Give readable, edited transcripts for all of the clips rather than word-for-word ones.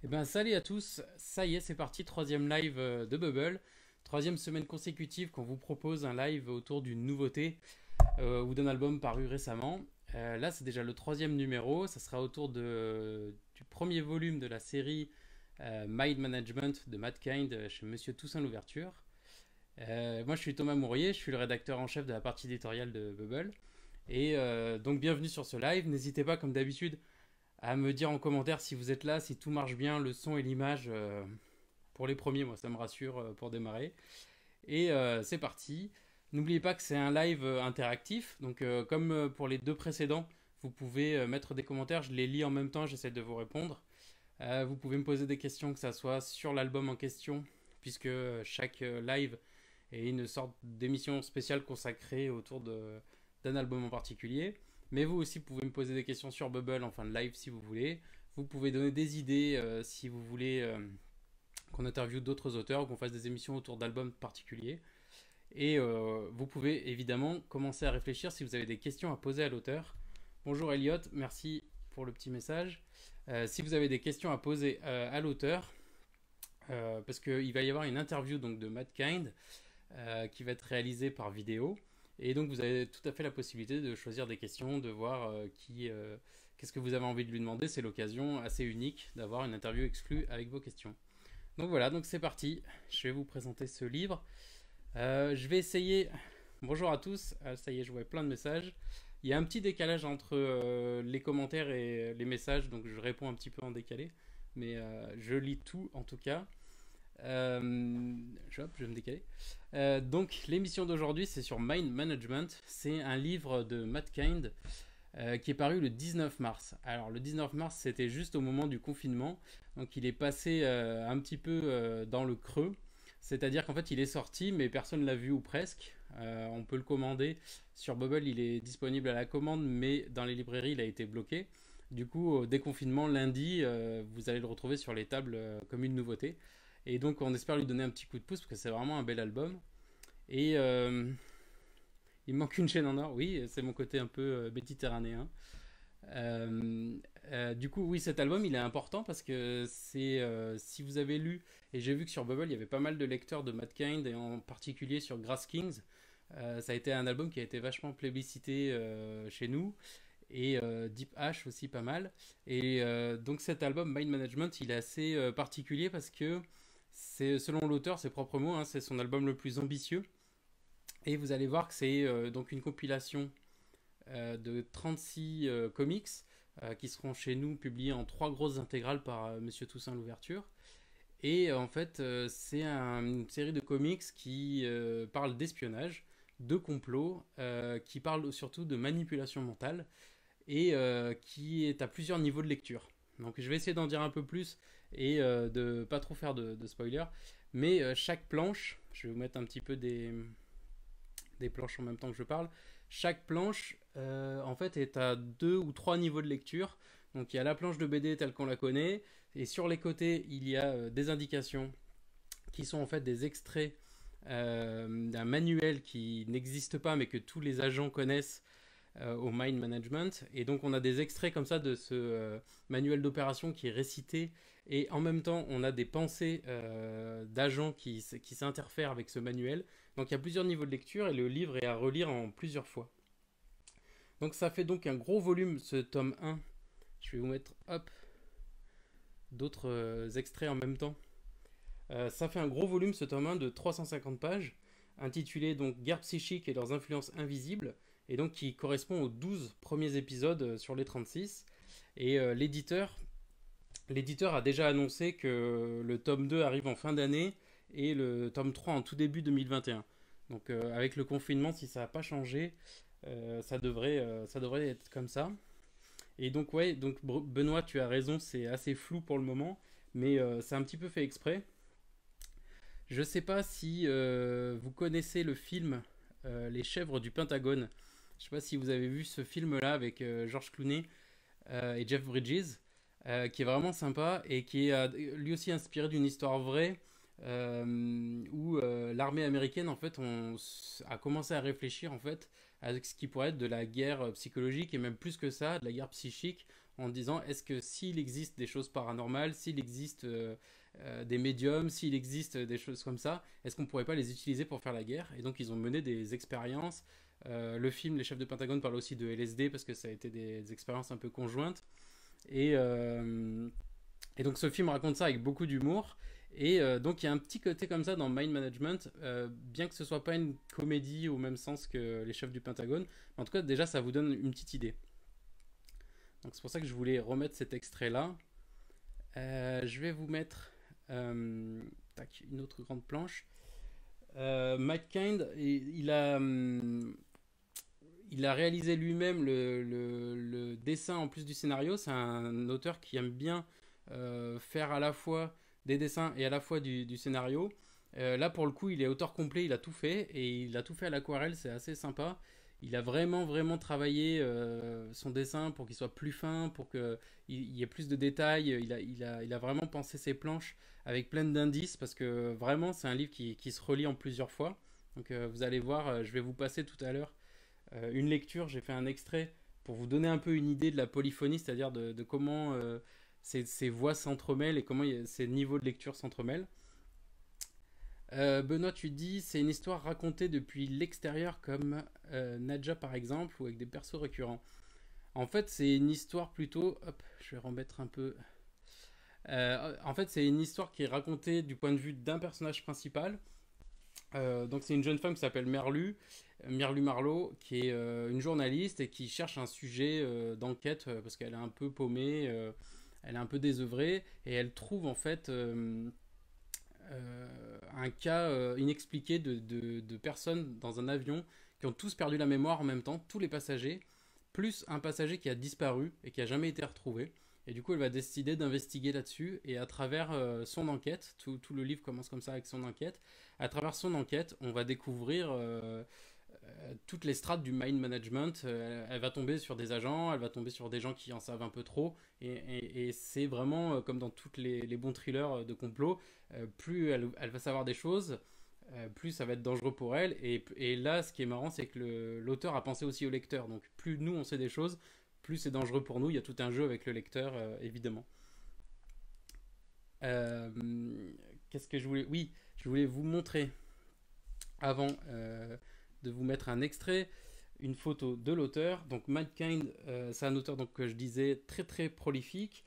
Eh ben, salut à tous, ça y est, c'est parti, troisième live de Bubble, troisième semaine consécutive qu'on vous propose un live autour d'une nouveauté ou d'un album paru récemment. Là, c'est déjà le troisième numéro, ça sera autour du premier volume de la série Mind Management de Matt Kind chez Monsieur Toussaint Louverture. Moi, je suis Thomas Mourier, je suis le rédacteur en chef de la partie éditoriale de Bubble. Et donc, bienvenue sur ce live. N'hésitez pas, comme d'habitude, à me dire en commentaire si vous êtes là, si tout marche bien, le son et l'image. Pour les premiers, moi, ça me rassure pour démarrer. Et c'est parti. N'oubliez pas que c'est un live interactif. Donc, comme pour les deux précédents, vous pouvez mettre des commentaires. Je les lis en même temps, j'essaie de vous répondre. Vous pouvez me poser des questions, que ça soit sur l'album en question, puisque chaque live est une sorte d'émission spéciale consacrée d'un album en particulier. Mais vous aussi pouvez me poser des questions sur Bubble en fin de live si vous voulez. Vous pouvez donner des idées si vous voulez qu'on interviewe d'autres auteurs ou qu'on fasse des émissions autour d'albums particuliers. Et vous pouvez évidemment commencer à réfléchir si vous avez des questions à poser à l'auteur. Bonjour Elliot, merci pour le petit message. Si vous avez des questions à poser à l'auteur, parce qu'il va y avoir une interview donc, de Matt Kind qui va être réalisée par vidéo. Et donc vous avez tout à fait la possibilité de choisir des questions, de voir qu'est-ce que vous avez envie de lui demander. C'est l'occasion assez unique d'avoir une interview exclue avec vos questions. Donc voilà, donc c'est parti. Je vais vous présenter ce livre. Je vais essayer. Bonjour à tous. Ça y est, je vois plein de messages. Il y a un petit décalage entre les commentaires et les messages, donc je réponds un petit peu en décalé. Mais je lis tout en tout cas. Je vais me décaler. Donc l'émission d'aujourd'hui, c'est sur Mind Management. C'est un livre de Matt Kind qui est paru le 19 mars. Alors le 19 mars, c'était juste au moment du confinement. Donc il est passé un petit peu dans le creux. C'est-à-dire qu'en fait, il est sorti, mais personne ne l'a vu ou presque. On peut le commander. Sur Bubble, il est disponible à la commande, mais dans les librairies, il a été bloqué. Du coup, au déconfinement, lundi, vous allez le retrouver sur les tables comme une nouveauté. Et donc, on espère lui donner un petit coup de pouce, parce que c'est vraiment un bel album. Et il me manque une chaîne en or, oui, c'est mon côté un peu méditerranéen. Du coup, oui, cet album, il est important parce que si vous avez lu, et j'ai vu que sur Bubble, il y avait pas mal de lecteurs de Matt Kind, et en particulier sur Grass Kings. Ça a été un album qui a été vachement plébiscité chez nous, et Deep Ash aussi pas mal. Et donc cet album, Mind Management, il est assez particulier parce que c'est, selon l'auteur, ses propres mots, hein, c'est son album le plus ambitieux. Et vous allez voir que c'est donc une compilation de 36 comics qui seront chez nous publiés en trois grosses intégrales par Monsieur Toussaint Louverture. Et en fait, c'est une série de comics qui parle d'espionnage, de complot, qui parle surtout de manipulation mentale et qui est à plusieurs niveaux de lecture. Donc je vais essayer d'en dire un peu plus et de pas trop faire de spoilers. Mais chaque planche, je vais vous mettre un petit peu des planches en même temps que je parle. Chaque planche, en fait, est à deux ou trois niveaux de lecture. Donc, il y a la planche de BD telle qu'on la connaît, et sur les côtés, il y a des indications qui sont en fait des extraits d'un manuel qui n'existe pas, mais que tous les agents connaissent au Mind Management. Et donc, on a des extraits comme ça de ce manuel d'opération qui est récité. Et en même temps, on a des pensées d'agents qui s'interfèrent avec ce manuel. Donc, il y a plusieurs niveaux de lecture et le livre est à relire en plusieurs fois. Donc, ça fait donc un gros volume, ce tome 1. Je vais vous mettre, hop, d'autres extraits en même temps. Ça fait un gros volume, ce tome 1 de 350 pages, intitulé donc Guerre psychique et leurs influences invisibles, et donc qui correspond aux 12 premiers épisodes sur les 36. Et l'éditeur a déjà annoncé que le tome 2 arrive en fin d'année et le tome 3 en tout début 2021. Donc avec le confinement, si ça n'a pas changé, ça devrait être comme ça. Et donc ouais, donc Benoît, tu as raison, c'est assez flou pour le moment, mais c'est un petit peu fait exprès. Je sais pas si vous connaissez le film Les Chèvres du Pentagone. Je sais pas si vous avez vu ce film-là avec George Clooney et Jeff Bridges, qui est vraiment sympa et qui est lui aussi inspiré d'une histoire vraie où l'armée américaine en fait a commencé à réfléchir en fait à ce qui pourrait être de la guerre psychologique, et même plus que ça, de la guerre psychique, en disant est-ce que s'il existe des choses paranormales, s'il existe des médiums, s'il existe des choses comme ça, est-ce qu'on pourrait pas les utiliser pour faire la guerre? Et donc ils ont mené des expériences. Le film Les Chefs de Pentagone parle aussi de LSD parce que ça a été des expériences un peu conjointes. Et, euh, et donc ce film raconte ça avec beaucoup d'humour. Et donc il y a un petit côté comme ça dans Mind Management, bien que ce soit pas une comédie au même sens que Les Chefs du Pentagone. Mais en tout cas déjà ça vous donne une petite idée. Donc c'est pour ça que je voulais remettre cet extrait là. Je vais vous mettre tac, une autre grande planche. Mike Kind, il a réalisé lui-même le dessin en plus du scénario. C'est un auteur qui aime bien faire à la fois des dessins et à la fois du scénario. Là, pour le coup, il est auteur complet, il a tout fait, et il a tout fait à l'aquarelle, c'est assez sympa. Il a vraiment, vraiment travaillé son dessin pour qu'il soit plus fin, pour qu'il y ait plus de détails. Il a vraiment pensé ses planches avec plein d'indices, parce que vraiment, c'est un livre qui se relie en plusieurs fois. Donc, vous allez voir, je vais vous passer tout à l'heure une lecture. J'ai fait un extrait pour vous donner un peu une idée de la polyphonie, c'est-à-dire de comment ces voix s'entremêlent et comment ces niveaux de lecture s'entremêlent. Benoît, tu dis c'est une histoire racontée depuis l'extérieur comme Nadja par exemple ou avec des persos récurrents. En fait, c'est une histoire plutôt. Hop, je vais remettre un peu. En fait, c'est une histoire qui est racontée du point de vue d'un personnage principal. Donc, c'est une jeune femme qui s'appelle Mirlu Marlowe, qui est une journaliste et qui cherche un sujet d'enquête parce qu'elle est un peu paumée, elle est un peu désœuvrée et elle trouve en fait. Un cas inexpliqué de personnes dans un avion qui ont tous perdu la mémoire en même temps, tous les passagers, plus un passager qui a disparu et qui a jamais été retrouvé. Et du coup, elle va décider d'investiguer là-dessus. Et à travers son enquête, tout le livre commence comme ça avec son enquête. À travers son enquête, on va découvrir toutes les strates du mind management. Elle va tomber sur des agents, elle va tomber sur des gens qui en savent un peu trop. Et c'est vraiment comme dans tous les bons thrillers de complot. Plus elle va savoir des choses, plus ça va être dangereux pour elle. Et là, ce qui est marrant, c'est que l'auteur a pensé aussi au lecteur. Donc plus nous, on sait des choses, plus c'est dangereux pour nous. Il y a tout un jeu avec le lecteur, évidemment. Euh, Qu'est-ce que je voulais... Oui, je voulais vous montrer, avant de vous mettre un extrait, une photo de l'auteur. Donc Mike Kind, c'est un auteur donc, que je disais très très prolifique.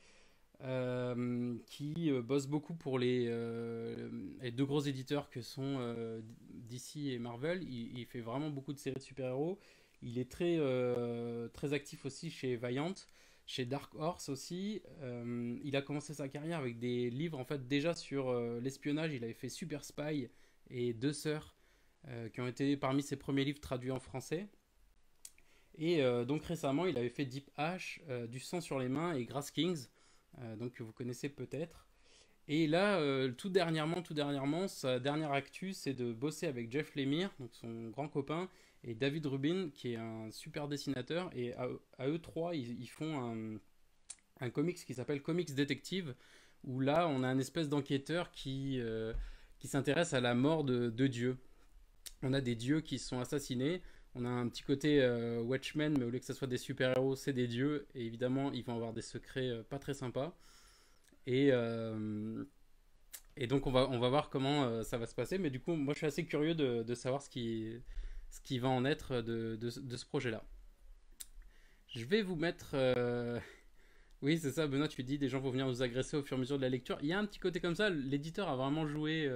Qui bosse beaucoup pour les deux gros éditeurs que sont DC et Marvel. Il fait vraiment beaucoup de séries de super-héros. Il est très actif aussi chez Valiant, chez Dark Horse aussi. Il a commencé sa carrière avec des livres en fait déjà sur l'espionnage. Il avait fait Super Spy et Deux Sœurs qui ont été parmi ses premiers livres traduits en français. Et donc récemment, il avait fait Deep Ash, Du sang sur les mains et Grass Kings. Donc que vous connaissez peut-être. Et là, tout dernièrement, sa dernière actu, c'est de bosser avec Jeff Lemire, donc son grand copain, et David Rubin, qui est un super dessinateur. Et à eux trois, ils font un comics qui s'appelle Comics Detective, où là, on a un espèce d'enquêteur qui s'intéresse à la mort de dieux. On a des dieux qui sont assassinés. On a un petit côté Watchmen, mais au lieu que ce soit des super-héros, c'est des dieux. Et évidemment, ils vont avoir des secrets pas très sympas. Et donc, on va voir comment ça va se passer. Mais du coup, moi, je suis assez curieux de savoir ce qui va en être de ce projet-là. Je vais vous mettre... Oui, c'est ça, Benoît, tu dis, des gens vont venir nous agresser au fur et à mesure de la lecture. Il y a un petit côté comme ça. L'éditeur a vraiment joué...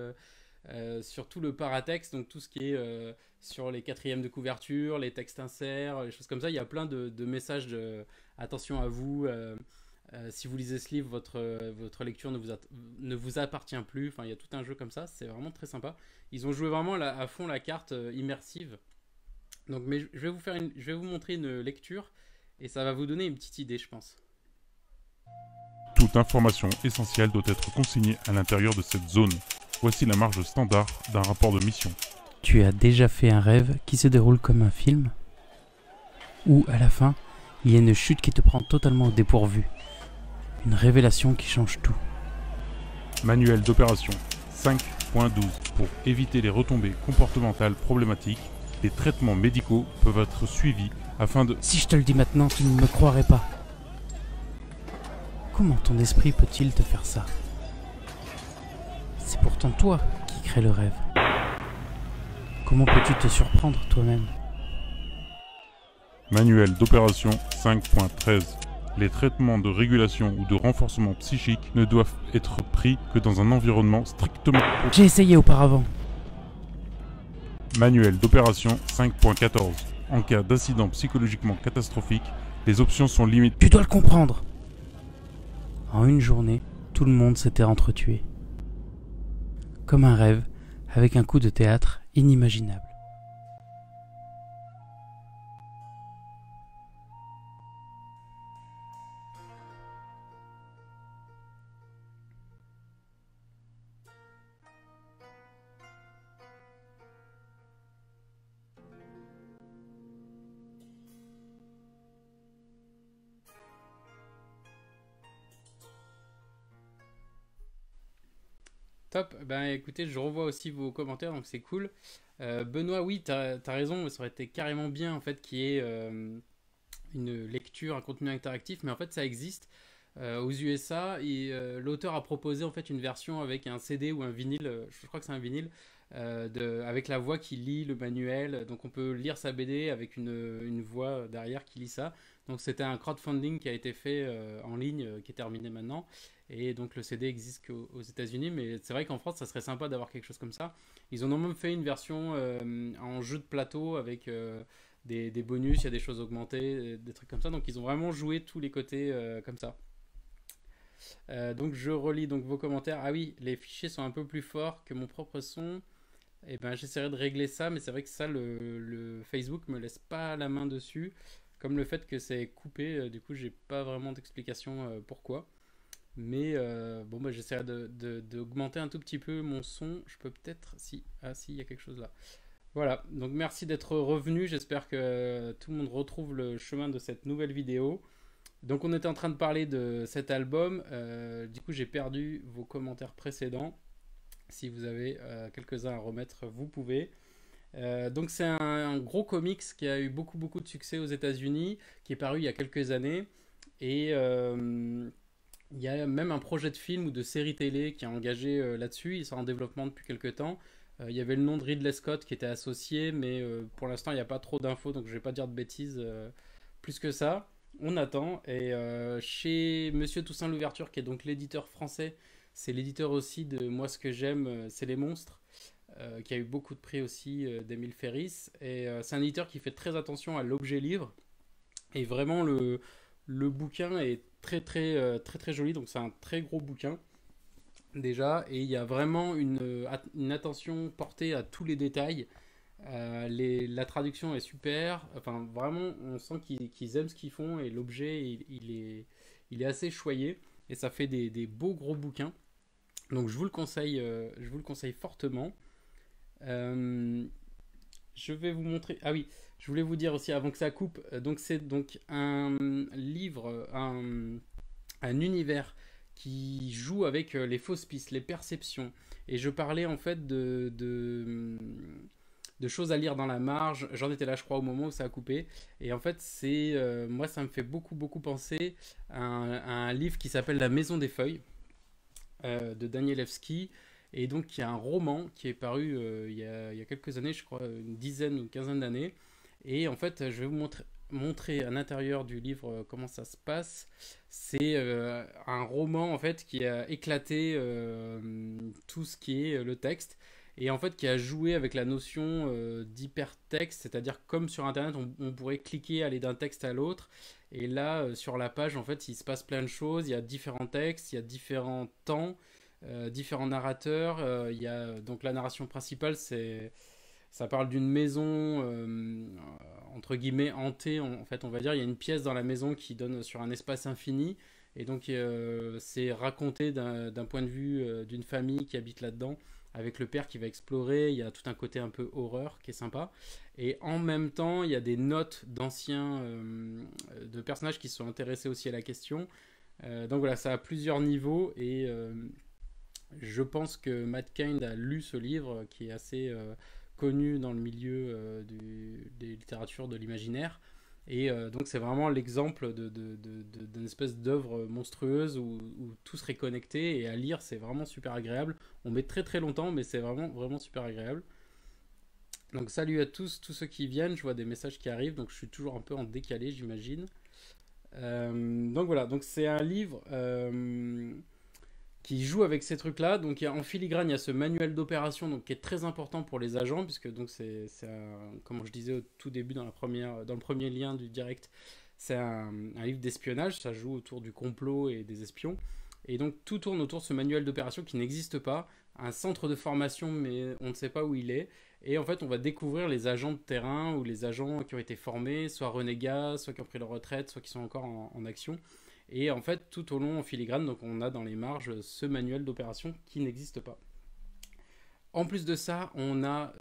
sur tout le paratexte, donc tout ce qui est sur les quatrièmes de couverture, les textes inserts, les choses comme ça. Il y a plein de messages de attention à vous. Si vous lisez ce livre, votre lecture ne vous appartient plus. Enfin, il y a tout un jeu comme ça. C'est vraiment très sympa. Ils ont joué vraiment à fond la carte immersive. Donc, mais je vais vous montrer une lecture et ça va vous donner une petite idée, je pense. Toute information essentielle doit être consignée à l'intérieur de cette zone. Voici la marge standard d'un rapport de mission. Tu as déjà fait un rêve qui se déroule comme un film? Où, à la fin, il y a une chute qui te prend totalement au dépourvu. Une révélation qui change tout. Manuel d'opération 5.12 pour éviter les retombées comportementales problématiques des traitements médicaux peuvent être suivis afin de... Si je te le dis maintenant, tu ne me croirais pas. Comment ton esprit peut-il te faire ça? C'est pourtant toi qui crée le rêve. Comment peux-tu te surprendre toi-même? Manuel d'opération 5.13. Les traitements de régulation ou de renforcement psychique ne doivent être pris que dans un environnement strictement... J'ai essayé auparavant. Manuel d'opération 5.14. En cas d'incident psychologiquement catastrophique, les options sont limitées. Tu dois le comprendre. En une journée, tout le monde s'était entretué. Comme un rêve, avec un coup de théâtre inimaginable. Top, ben écoutez, je revois aussi vos commentaires, donc c'est cool. Benoît, oui, t'as raison, ça aurait été carrément bien en fait qu'il y ait une lecture, un contenu interactif, mais en fait ça existe aux USA et l'auteur a proposé en fait une version avec un CD ou un vinyle, je crois que c'est un vinyle, avec la voix qui lit le manuel, donc on peut lire sa BD avec une voix derrière qui lit ça. Donc c'était un crowdfunding qui a été fait en ligne, qui est terminé maintenant. Et donc le CD existe qu'aux États-Unis, mais c'est vrai qu'en France, ça serait sympa d'avoir quelque chose comme ça. Ils en ont même fait une version en jeu de plateau avec des bonus, il y a des choses augmentées, des trucs comme ça. Donc ils ont vraiment joué tous les côtés comme ça. Donc je relis donc vos commentaires. Ah oui, les fichiers sont un peu plus forts que mon propre son. Et ben j'essaierai de régler ça, mais c'est vrai que ça, le Facebook me laisse pas la main dessus. Comme le fait que c'est coupé, du coup j'ai pas vraiment d'explication pourquoi. Mais bon, bah, j'essaierai d'augmenter un tout petit peu mon son. Je peux peut-être... Si, ah si, il y a quelque chose là. Voilà, donc merci d'être revenu. J'espère que tout le monde retrouve le chemin de cette nouvelle vidéo. Donc on était en train de parler de cet album. Du coup, j'ai perdu vos commentaires précédents. Si vous avez quelques-uns à remettre, vous pouvez. Donc c'est un gros comics qui a eu beaucoup de succès aux États-Unis, qui est paru il y a quelques années. Et... il y a même un projet de film ou de série télé qui est engagé là-dessus. Ils sont en développement depuis quelques temps. Il y avait le nom de Ridley Scott qui était associé, mais pour l'instant, il n'y a pas trop d'infos, donc je ne vais pas dire de bêtises plus que ça. On attend. Et chez Monsieur Toussaint Louverture, qui est donc l'éditeur français, c'est l'éditeur aussi de Moi, ce que j'aime, c'est les monstres, qui a eu beaucoup de prix aussi d'Émile Ferris. Et c'est un éditeur qui fait très attention à l'objet livre. Et vraiment, le bouquin est très joli, donc c'est un très gros bouquin déjà, et il y a vraiment une attention portée à tous les détails. La traduction est super, enfin vraiment on sent qu'ils aiment ce qu'ils font et l'objet il est assez choyé et ça fait des beaux gros bouquins. Donc je vous le conseille fortement. Je vais vous montrer. Ah oui, je voulais vous dire aussi avant que ça coupe. Donc c'est donc un livre, un univers qui joue avec les fausses pistes, les perceptions. Et je parlais en fait de choses à lire dans la marge. J'en étais là, je crois, au moment où ça a coupé. Et en fait, moi, ça me fait beaucoup penser à un livre qui s'appelle La Maison des Feuilles de Danielewski. Et donc, il y a un roman qui est paru il y a quelques années, je crois, une dizaine ou une quinzaine d'années. Et en fait, je vais vous montrer à l'intérieur du livre comment ça se passe. C'est un roman en fait qui a éclaté tout ce qui est le texte et en fait qui a joué avec la notion d'hypertexte, c'est-à-dire comme sur internet on pourrait cliquer, aller d'un texte à l'autre et là sur la page en fait il se passe plein de choses, il y a différents textes, il y a différents temps, différents narrateurs, il y a donc la narration principale ça parle d'une maison entre guillemets hantée, en fait on va dire. Il y a une pièce dans la maison qui donne sur un espace infini et donc c'est raconté d'un point de vue d'une famille qui habite là-dedans avec le père qui va explorer. Il y a tout un côté un peu horreur qui est sympa et en même temps il y a des notes d'anciens de personnages qui se sont intéressés aussi à la question. Donc voilà, ça a plusieurs niveaux et je pense que Matt Kind a lu ce livre qui est assez connu dans le milieu des littératures de l'imaginaire. Et donc c'est vraiment l'exemple d'une espèce d'œuvre monstrueuse où tout serait connecté, et à lire c'est vraiment super agréable. On met très très longtemps, mais c'est vraiment vraiment super agréable. Donc salut à tous ceux qui viennent, je vois des messages qui arrivent, donc je suis toujours un peu en décalé j'imagine. Donc voilà, donc c'est un livre qui joue avec ces trucs-là. Donc en filigrane, il y a ce manuel d'opération donc, qui est très important pour les agents, puisque donc comme je disais au tout début dans le premier lien du direct, c'est un livre d'espionnage, ça joue autour du complot et des espions. Et donc tout tourne autour de ce manuel d'opération qui n'existe pas, un centre de formation mais on ne sait pas où il est. Et en fait, on va découvrir les agents de terrain ou les agents qui ont été formés, soit renégats, soit qui ont pris leur retraite, soit qui sont encore en action. Et en fait, tout au long en filigrane, donc on a dans les marges ce manuel d'opération qui n'existe pas. En plus de ça, on a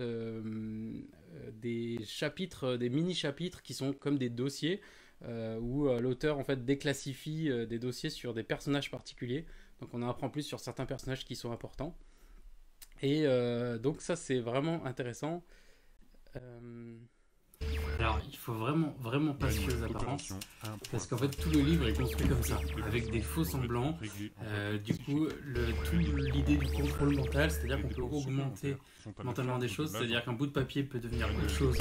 des chapitres, des mini-chapitres qui sont comme des dossiers où l'auteur en fait déclassifie des dossiers sur des personnages particuliers. Donc on en apprend plus sur certains personnages qui sont importants. Et donc ça c'est vraiment intéressant. Alors il faut vraiment vraiment pas se fier aux apparences, parce qu'en fait tout le livre est construit comme ça, avec des faux semblants. Du coup l'idée du contrôle mental, c'est-à-dire qu'on peut augmenter mentalement des choses, c'est-à-dire qu'un bout de papier peut devenir quelque chose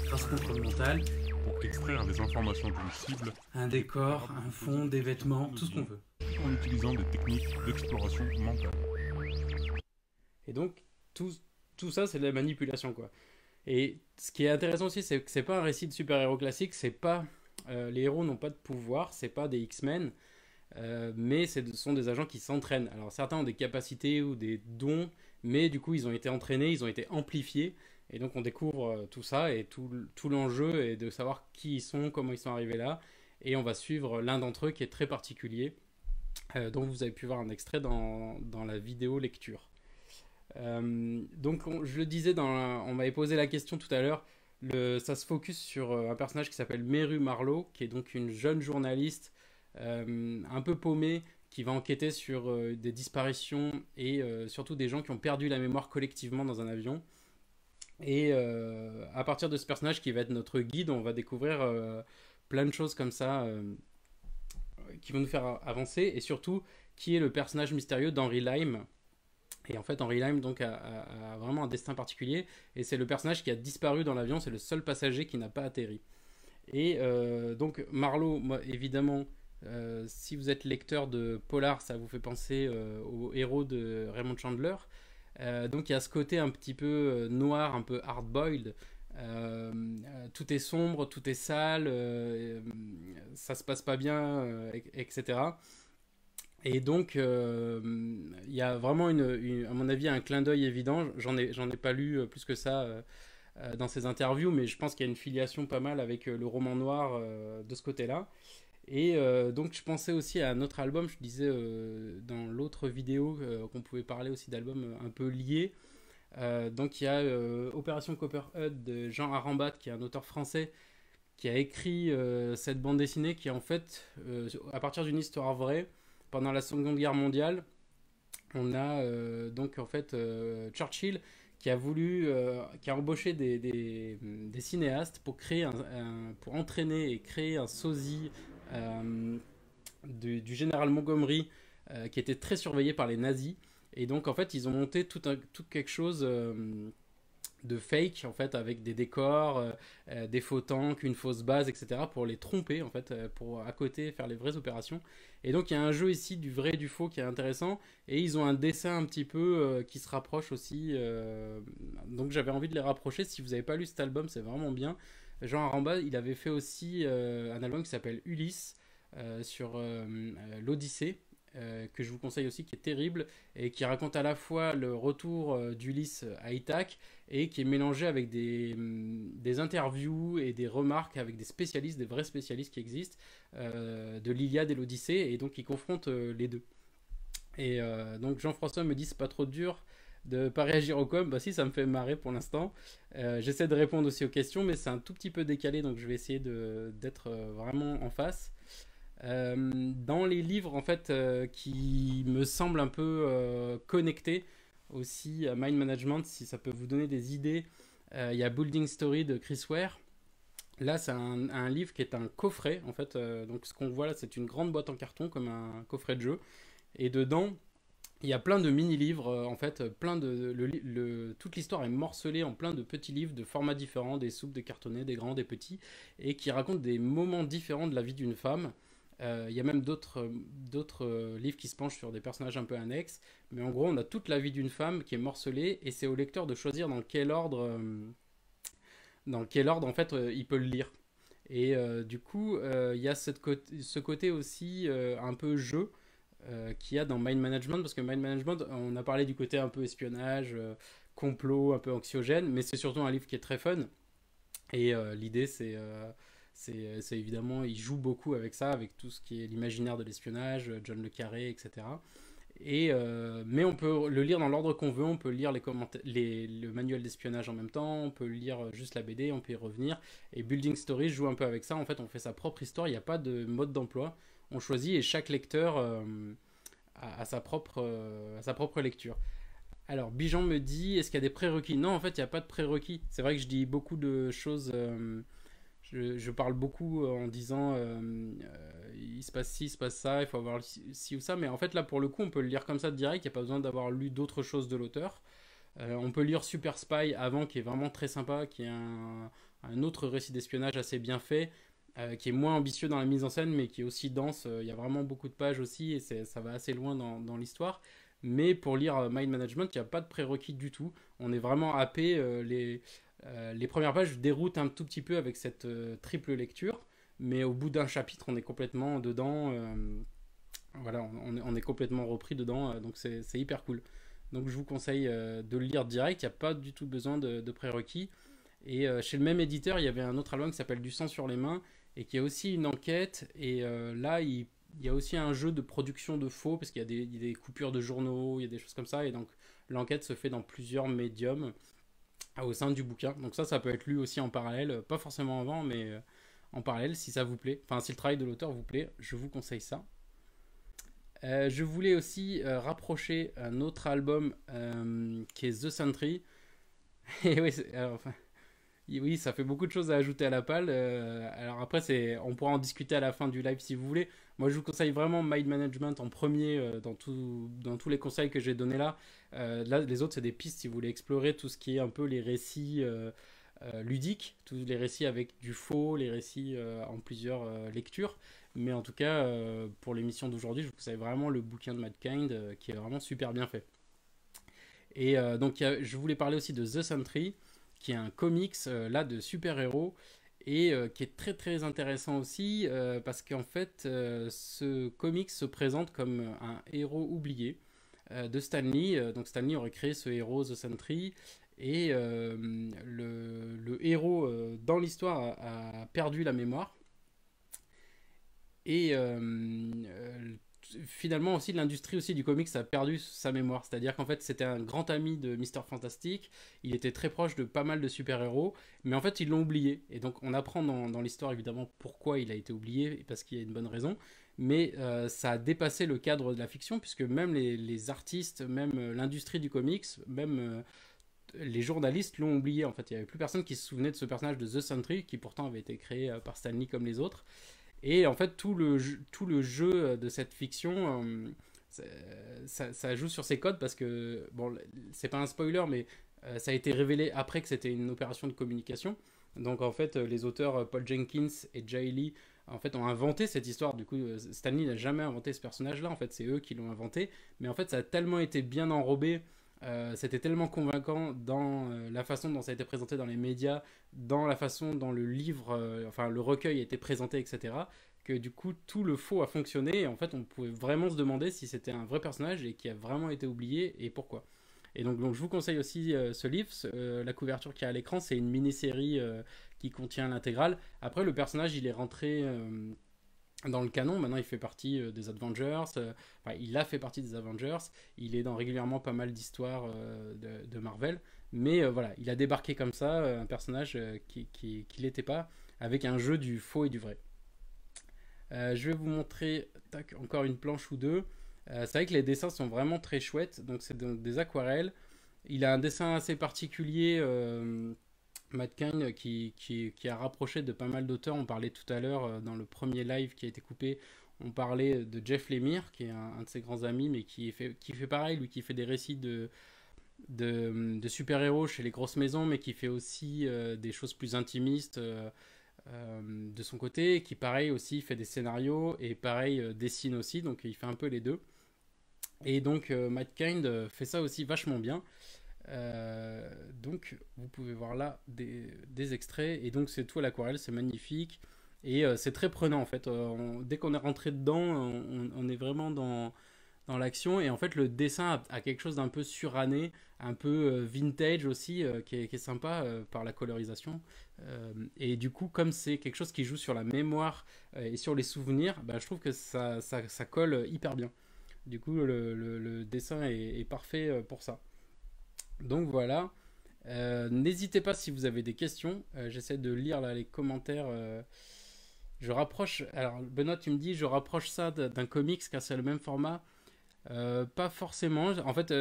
grâce au contrôle mental. Pour extraire les informations d'une cible, un décor, un fond, des vêtements, tout ce qu'on veut. En utilisant des techniques d'exploration mentale. Et donc, tout ça, c'est de la manipulation, quoi. Et ce qui est intéressant aussi, c'est que c'est pas un récit de super-héros classique, c'est pas... les héros n'ont pas de pouvoir, c'est pas des X-Men, mais ce sont des agents qui s'entraînent. Alors certains ont des capacités ou des dons, mais du coup, ils ont été entraînés, ils ont été amplifiés, et donc on découvre tout ça, et tout l'enjeu est de savoir qui ils sont, comment ils sont arrivés là, et on va suivre l'un d'entre eux qui est très particulier, dont vous avez pu voir un extrait dans la vidéo lecture. Donc je le disais, on m'avait posé la question tout à l'heure, ça se focus sur un personnage qui s'appelle Meru Marlowe, qui est donc une jeune journaliste un peu paumée, qui va enquêter sur des disparitions et surtout des gens qui ont perdu la mémoire collectivement dans un avion. Et à partir de ce personnage qui va être notre guide, on va découvrir plein de choses comme ça qui vont nous faire avancer, et surtout qui est le personnage mystérieux d'Henry Lime. Et en fait, Henry Lime donc, a vraiment un destin particulier, et c'est le personnage qui a disparu dans l'avion, c'est le seul passager qui n'a pas atterri. Et donc Marlowe, moi, évidemment, si vous êtes lecteur de Polar, ça vous fait penser au héros de Raymond Chandler. Donc il y a ce côté un petit peu noir, un peu hard-boiled. Tout est sombre, tout est sale, ça se passe pas bien, etc. Et donc, il y a vraiment, à mon avis, un clin d'œil évident. J'en ai pas lu plus que ça dans ces interviews, mais je pense qu'il y a une filiation pas mal avec le roman noir de ce côté-là. Et donc, je pensais aussi à un autre album. Je disais dans l'autre vidéo qu'on pouvait parler aussi d'albums un peu liés. Donc, il y a Opération Copperhead de Jean Arambat, qui est un auteur français, qui a écrit cette bande dessinée qui, en fait, à partir d'une histoire vraie, pendant la Seconde Guerre mondiale, on a donc en fait Churchill qui a embauché des cinéastes pour pour entraîner et créer un sosie du général Montgomery qui était très surveillé par les nazis. Et donc en fait ils ont monté tout quelque chose de fake en fait, avec des décors, des faux tanks, une fausse base, etc. pour les tromper en fait, pour à côté faire les vraies opérations. Et donc il y a un jeu ici du vrai et du faux qui est intéressant, et ils ont un dessin un petit peu qui se rapproche aussi. Donc j'avais envie de les rapprocher. Si vous n'avez pas lu cet album, c'est vraiment bien. Jean Aramba, il avait fait aussi un album qui s'appelle Ulysse sur l'Odyssée. Que je vous conseille aussi, qui est terrible et qui raconte à la fois le retour d'Ulysse à Ithaque et qui est mélangé avec des interviews et des remarques avec des spécialistes, des vrais spécialistes qui existent de l'Iliade et l'Odyssée, et donc ils confrontent les deux. Et donc Jean-François me dit c'est pas trop dur de pas réagir au com. Bah si, ça me fait marrer pour l'instant. J'essaie de répondre aussi aux questions, mais c'est un tout petit peu décalé, donc je vais essayer d'être vraiment en face. Dans les livres en fait qui me semblent un peu connectés aussi à Mind Management, si ça peut vous donner des idées, Il y a Building Story de Chris Ware. Là, c'est un livre qui est un coffret, en fait. Donc, ce qu'on voit là, c'est une grande boîte en carton, comme un coffret de jeu. Et dedans, il y a plein de mini-livres, en fait. Toute l'histoire est morcelée en plein de petits livres de formats différents, des soupes, des cartonnets, des grands, des petits, et qui racontent des moments différents de la vie d'une femme. Il y a même d'autres livres qui se penchent sur des personnages un peu annexes. Mais en gros, on a toute la vie d'une femme qui est morcelée, et c'est au lecteur de choisir dans quel ordre en fait il peut le lire. Et du coup, il y a ce côté aussi un peu jeu qu'il y a dans Mind Management, parce que Mind Management, on a parlé du côté un peu espionnage, complot, un peu anxiogène, mais c'est surtout un livre qui est très fun. Et l'idée, c'est évidemment, il joue beaucoup avec ça, avec tout ce qui est l'imaginaire de l'espionnage, John le Carré, etc. Mais on peut le lire dans l'ordre qu'on veut, on peut lire le manuel d'espionnage en même temps, on peut lire juste la BD, on peut y revenir. Et Building Story joue un peu avec ça, en fait on fait sa propre histoire, il n'y a pas de mode d'emploi, on choisit et chaque lecteur a sa propre lecture. Alors Bijan me dit, est-ce qu'il y a des prérequis? Non, en fait il n'y a pas de prérequis. C'est vrai que je dis beaucoup de choses... je parle beaucoup en disant il se passe ci, il se passe ça, il faut avoir ci ou ça, mais en fait là pour le coup on peut le lire comme ça direct, il n'y a pas besoin d'avoir lu d'autres choses de l'auteur. On peut lire Super Spy avant, qui est vraiment très sympa, qui est un autre récit d'espionnage assez bien fait, qui est moins ambitieux dans la mise en scène, mais qui est aussi dense. Il y a vraiment beaucoup de pages aussi, et ça va assez loin dans l'histoire. Mais pour lire Mind Management, il n'y a pas de prérequis du tout. On est vraiment happé. Les premières pages déroutent un tout petit peu avec cette triple lecture, mais au bout d'un chapitre, on est complètement dedans. Voilà, on est complètement repris dedans, donc c'est hyper cool. Donc je vous conseille de le lire direct, il n'y a pas du tout besoin de prérequis. Et chez le même éditeur, il y avait un autre album qui s'appelle Du sang sur les mains, et qui a aussi une enquête, et là, il y a aussi un jeu de production de faux, parce qu'il y a des coupures de journaux, il y a des choses comme ça, et donc l'enquête se fait dans plusieurs médiums au sein du bouquin. Donc ça peut être lu aussi en parallèle, pas forcément avant, mais en parallèle si ça vous plaît. Enfin, si le travail de l'auteur vous plaît, je vous conseille ça. Je voulais aussi rapprocher un autre album qui est The Sentry. Et oui, alors, enfin, oui, ça fait beaucoup de choses à ajouter à la palle. Alors après, on pourra en discuter à la fin du live si vous voulez. Moi, je vous conseille vraiment Mind Management en premier dans tous les conseils que j'ai donnés là. Là, les autres, c'est des pistes si vous voulez explorer tout ce qui est un peu les récits ludiques, tous les récits avec du faux, les récits en plusieurs lectures. Mais en tout cas, pour l'émission d'aujourd'hui, je vous conseille vraiment le bouquin de Matt Kind qui est vraiment super bien fait. Et donc, je voulais parler aussi de The Sentry, qui est un comics là de super-héros et qui est très très intéressant aussi parce qu'en fait ce comics se présente comme un héros oublié de Stan Lee. Donc Stan Lee aurait créé ce héros The Sentry, et le héros dans l'histoire a perdu la mémoire, et finalement aussi l'industrie aussi du comics a perdu sa mémoire, c'est-à-dire qu'en fait c'était un grand ami de Mister Fantastic, il était très proche de pas mal de super-héros, mais en fait ils l'ont oublié, et donc on apprend dans l'histoire évidemment pourquoi il a été oublié, parce qu'il y a une bonne raison, mais ça a dépassé le cadre de la fiction, puisque même les artistes, même l'industrie du comics, même les journalistes l'ont oublié. En fait il n'y avait plus personne qui se souvenait de ce personnage de The Sentry, qui pourtant avait été créé par Stan Lee comme les autres. Et en fait, tout le jeu de cette fiction, ça joue sur ces codes, parce que, bon, c'est pas un spoiler, mais ça a été révélé après que c'était une opération de communication. Donc en fait, les auteurs Paul Jenkins et Jay Lee en fait, ont inventé cette histoire. Du coup, Stanley n'a jamais inventé ce personnage-là. En fait, c'est eux qui l'ont inventé. Mais en fait, ça a tellement été bien enrobé. C'était tellement convaincant dans la façon dont ça a été présenté dans les médias, dans la façon dont le livre, enfin le recueil a été présenté, etc., que du coup tout le faux a fonctionné, et en fait on pouvait vraiment se demander si c'était un vrai personnage et qui a vraiment été oublié et pourquoi. Et donc je vous conseille aussi ce livre. La couverture qui est à l'écran, c'est une mini-série qui contient l'intégrale. Après, le personnage il est rentré dans le canon. Maintenant il fait partie des Avengers, enfin il a fait partie des Avengers, il est dans régulièrement pas mal d'histoires de Marvel, mais voilà, il a débarqué comme ça, un personnage qui l'était pas, avec un jeu du faux et du vrai. Je vais vous montrer encore une planche ou deux. C'est vrai que les dessins sont vraiment très chouettes, donc c'est donc des aquarelles. Il a un dessin assez particulier Matt Kind qui a rapproché de pas mal d'auteurs. On parlait tout à l'heure dans le premier live qui a été coupé. On parlait de Jeff Lemire, qui est un de ses grands amis, mais qui fait pareil, lui qui fait des récits de super-héros chez les grosses maisons, mais qui fait aussi des choses plus intimistes de son côté, qui pareil aussi fait des scénarios et pareil dessine aussi, donc il fait un peu les deux. Et donc Matt Kind fait ça aussi vachement bien. Donc vous pouvez voir là des extraits, et donc c'est tout à l'aquarelle, c'est magnifique. Et c'est très prenant en fait. Dès qu'on est rentré dedans, on est vraiment dans l'action. Et en fait, le dessin a quelque chose d'un peu suranné, un peu vintage aussi, qui est sympa par la colorisation. Et du coup, comme c'est quelque chose qui joue sur la mémoire et sur les souvenirs, bah, je trouve que ça colle hyper bien. Du coup, le dessin est parfait pour ça. Donc voilà. N'hésitez pas si vous avez des questions. J'essaie de lire là les commentaires. Je rapproche. Alors, Benoît, tu me dis, je rapproche ça d'un comics car c'est le même format. Pas forcément. En fait,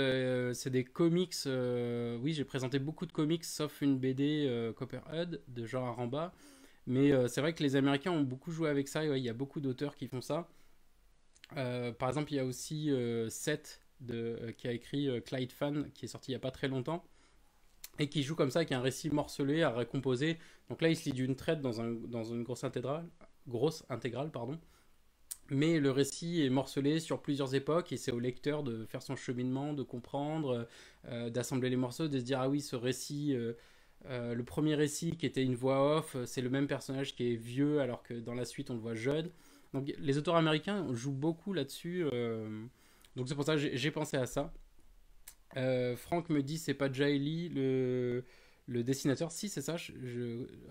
c'est des comics. Oui, j'ai présenté beaucoup de comics, sauf une BD Copperhead de Jean Aramba. Mais c'est vrai que les Américains ont beaucoup joué avec ça. Et ouais, il y a beaucoup d'auteurs qui font ça. Par exemple, il y a aussi Seth qui a écrit Clyde Fan, qui est sorti il n'y a pas très longtemps, et qui joue comme ça avec un récit morcelé à recomposer. Donc là, il se lit d'une traite dans une grosse intégrale, pardon. Mais le récit est morcelé sur plusieurs époques et c'est au lecteur de faire son cheminement, de comprendre, d'assembler les morceaux, de se dire ah oui, ce récit, le premier récit qui était une voix off, c'est le même personnage qui est vieux alors que dans la suite on le voit jeune. Donc les auteurs américains jouent beaucoup là-dessus. Donc c'est pour ça que j'ai pensé à ça. Franck me dit c'est pas Jay Lee le dessinateur. Si c'est ça.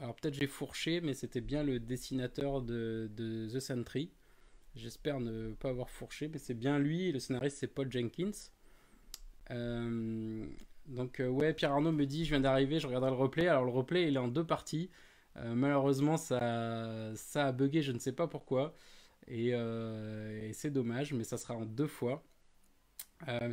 Alors peut-être j'ai fourché, mais c'était bien le dessinateur de The Sentry. J'espère ne pas avoir fourché, mais c'est bien lui. Le scénariste, c'est Paul Jenkins. Donc, ouais, Pierre Arnaud me dit je viens d'arriver, je regarderai le replay. Alors, le replay, il est en deux parties. Malheureusement, ça a bugué, je ne sais pas pourquoi. Et c'est dommage, mais ça sera en deux fois.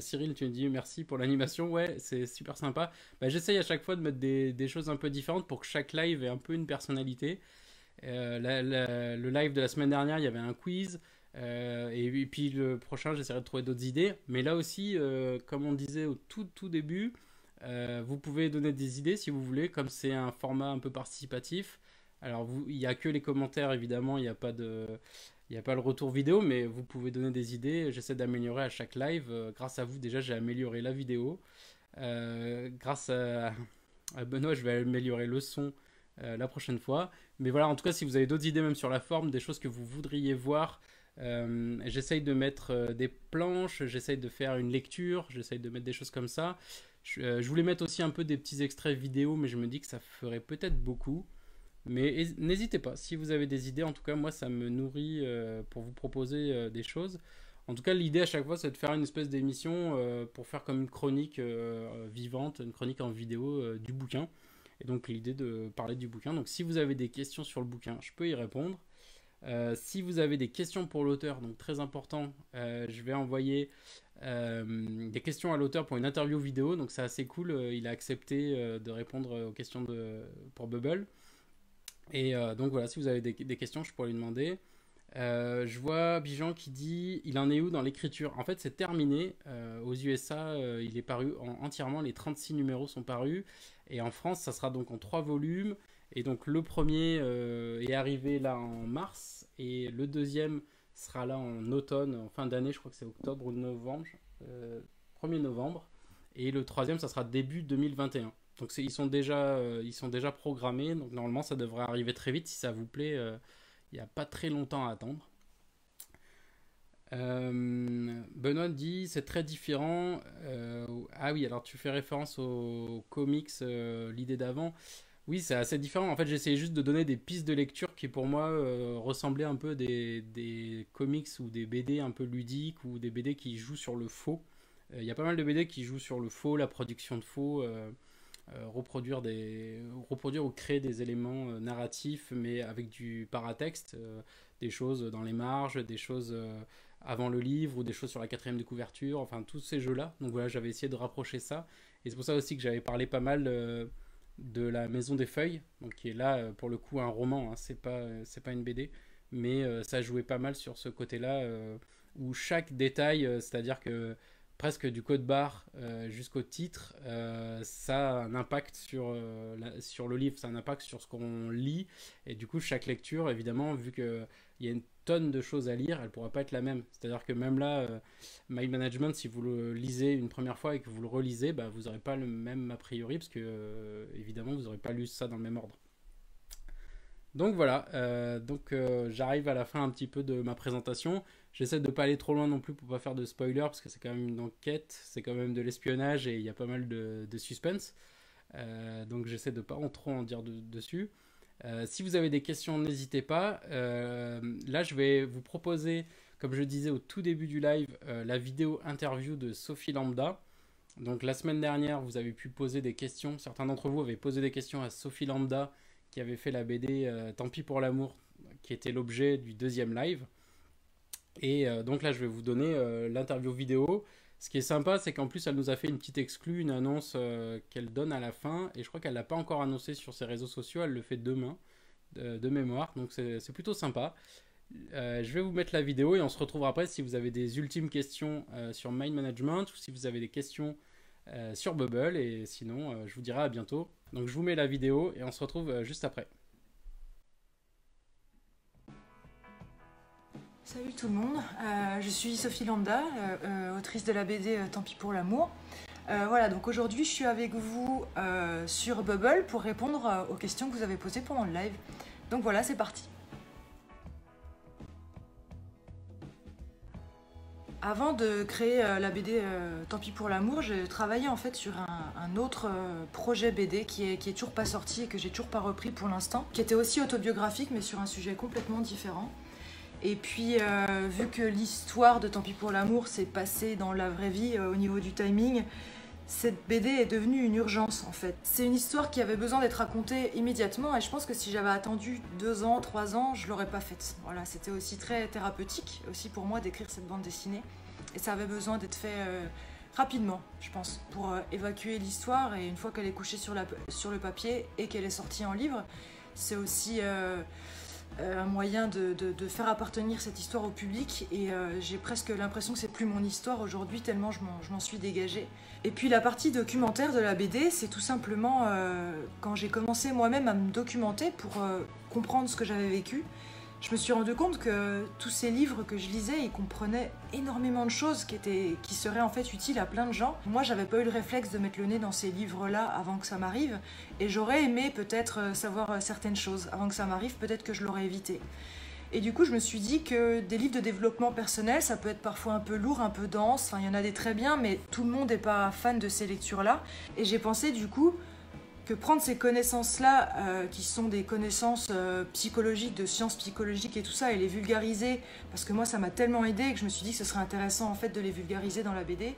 Cyril, tu me dis merci pour l'animation. Ouais, c'est super sympa. Bah, j'essaye à chaque fois de mettre des choses un peu différentes pour que chaque live ait un peu une personnalité. Le live de la semaine dernière, il y avait un quiz. Et puis le prochain, j'essaierai de trouver d'autres idées. Mais là aussi, comme on disait au tout début, vous pouvez donner des idées si vous voulez, comme c'est un format un peu participatif. Alors, il n'y a que les commentaires, évidemment, il y a pas le retour vidéo, mais vous pouvez donner des idées. J'essaie d'améliorer à chaque live. Grâce à vous, déjà, j'ai amélioré la vidéo. Grâce à Benoît, je vais améliorer le son la prochaine fois. Mais voilà, en tout cas, si vous avez d'autres idées, même sur la forme, des choses que vous voudriez voir, j'essaye de mettre des planches, j'essaye de faire une lecture, j'essaye de mettre des choses comme ça. Je voulais mettre aussi un peu des petits extraits vidéo, mais je me dis que ça ferait peut-être beaucoup. Mais n'hésitez pas, si vous avez des idées, en tout cas, moi, ça me nourrit pour vous proposer des choses. En tout cas, l'idée à chaque fois, c'est de faire une espèce d'émission pour faire comme une chronique vivante, une chronique en vidéo du bouquin. Et donc, l'idée de parler du bouquin. Donc, si vous avez des questions sur le bouquin, je peux y répondre. Si vous avez des questions pour l'auteur, donc très important, je vais envoyer des questions à l'auteur pour une interview vidéo. Donc, c'est assez cool. Il a accepté de répondre aux questions pour Bubble. Et donc voilà, si vous avez des questions, je pourrais lui demander. Je vois Bijan qui dit il en est où dans l'écriture. En fait, c'est terminé. Aux USA, il est paru entièrement. Les 36 numéros sont parus. Et en France, ça sera donc en 3 volumes. Et donc le premier est arrivé là en mars. Et le deuxième sera là en automne, en fin d'année. Je crois que c'est octobre ou novembre. 1er novembre. Et le troisième, ça sera début 2021. Donc ils sont déjà programmés, donc normalement ça devrait arriver très vite si ça vous plaît. Il n'y a pas très longtemps à attendre. Benoît dit c'est très différent. Ah oui, alors tu fais référence aux comics, l'idée d'avant. Oui, c'est assez différent. En fait, j'essayais juste de donner des pistes de lecture qui pour moi ressemblaient un peu des comics ou des BD un peu ludiques ou des BD qui jouent sur le faux. Il y a pas mal de BD qui jouent sur le faux, la production de faux. Reproduire ou créer des éléments narratifs mais avec du paratexte, des choses dans les marges, des choses avant le livre ou des choses sur la quatrième de couverture, enfin tous ces jeux là. Donc voilà, j'avais essayé de rapprocher ça et c'est pour ça aussi que j'avais parlé pas mal de la Maison des Feuilles, donc qui est là pour le coup un roman, hein, c'est pas une BD, mais ça jouait pas mal sur ce côté-là où chaque détail, c'est-à-dire que presque du code barre jusqu'au titre, ça a un impact sur le livre, ça a un impact sur ce qu'on lit, et du coup chaque lecture, évidemment, vu qu'il y a une tonne de choses à lire, elle pourra pas être la même. C'est-à-dire que même là, Mind Management, si vous le lisez une première fois et que vous le relisez, bah, vous n'aurez pas le même a priori, parce que évidemment, vous n'aurez pas lu ça dans le même ordre. Donc voilà, j'arrive à la fin un petit peu de ma présentation. J'essaie de ne pas aller trop loin non plus pour pas faire de spoiler, parce que c'est quand même une enquête, c'est quand même de l'espionnage et il y a pas mal de suspense. Donc j'essaie de pas trop en dire dessus. Si vous avez des questions, n'hésitez pas. Là, je vais vous proposer, comme je disais au tout début du live, la vidéo interview de Sophie Lambda. Donc la semaine dernière, vous avez pu poser des questions. Certains d'entre vous avaient posé des questions à Sophie Lambda, qui avait fait la BD Tant pis pour l'amour, qui était l'objet du deuxième live. Et donc là, je vais vous donner l'interview vidéo. Ce qui est sympa, c'est qu'en plus, elle nous a fait une petite exclue, une annonce qu'elle donne à la fin. Et je crois qu'elle ne l'a pas encore annoncé sur ses réseaux sociaux. Elle le fait demain, de mémoire. Donc c'est plutôt sympa. Je vais vous mettre la vidéo et on se retrouve après si vous avez des ultimes questions sur Mind Management ou si vous avez des questions sur Bubble. Et sinon, je vous dirai à bientôt. Donc je vous mets la vidéo et on se retrouve juste après. Salut tout le monde, je suis Sophie Lambda, autrice de la BD Tant pis pour l'amour. Voilà, donc aujourd'hui je suis avec vous sur Bubble pour répondre aux questions que vous avez posées pendant le live. Donc voilà, c'est parti. Avant de créer la BD Tant pis pour l'amour, j'ai travaillé en fait sur un autre projet BD qui est toujours pas sorti et que j'ai toujours pas repris pour l'instant, qui était aussi autobiographique mais sur un sujet complètement différent. Et puis, vu que l'histoire de Tant pis pour l'amour s'est passée dans la vraie vie au niveau du timing, cette BD est devenue une urgence en fait. C'est une histoire qui avait besoin d'être racontée immédiatement et je pense que si j'avais attendu 2 ans, 3 ans, je l'aurais pas faite. Voilà, c'était aussi très thérapeutique aussi pour moi d'écrire cette bande dessinée. Et ça avait besoin d'être fait rapidement, je pense, pour évacuer l'histoire. Et une fois qu'elle est couchée sur le papier et qu'elle est sortie en livre, c'est aussi... un moyen de faire appartenir cette histoire au public et j'ai presque l'impression que c'est plus mon histoire aujourd'hui tellement je m'en suis dégagée. Et puis la partie documentaire de la BD, c'est tout simplement quand j'ai commencé moi-même à me documenter pour comprendre ce que j'avais vécu, je me suis rendu compte que tous ces livres que je lisais, ils comprenaient énormément de choses qui seraient en fait utiles à plein de gens. Moi, j'avais pas eu le réflexe de mettre le nez dans ces livres-là avant que ça m'arrive, et j'aurais aimé peut-être savoir certaines choses avant que ça m'arrive, peut-être que je l'aurais évité. Et du coup, je me suis dit que des livres de développement personnel, ça peut être parfois un peu lourd, un peu dense, enfin, il y en a des très bien, mais tout le monde n'est pas fan de ces lectures-là. Et j'ai pensé du coup que prendre ces connaissances-là, qui sont des connaissances psychologiques, de sciences psychologiques et tout ça, et les vulgariser, parce que moi ça m'a tellement aidé que je me suis dit que ce serait intéressant en fait de les vulgariser dans la BD.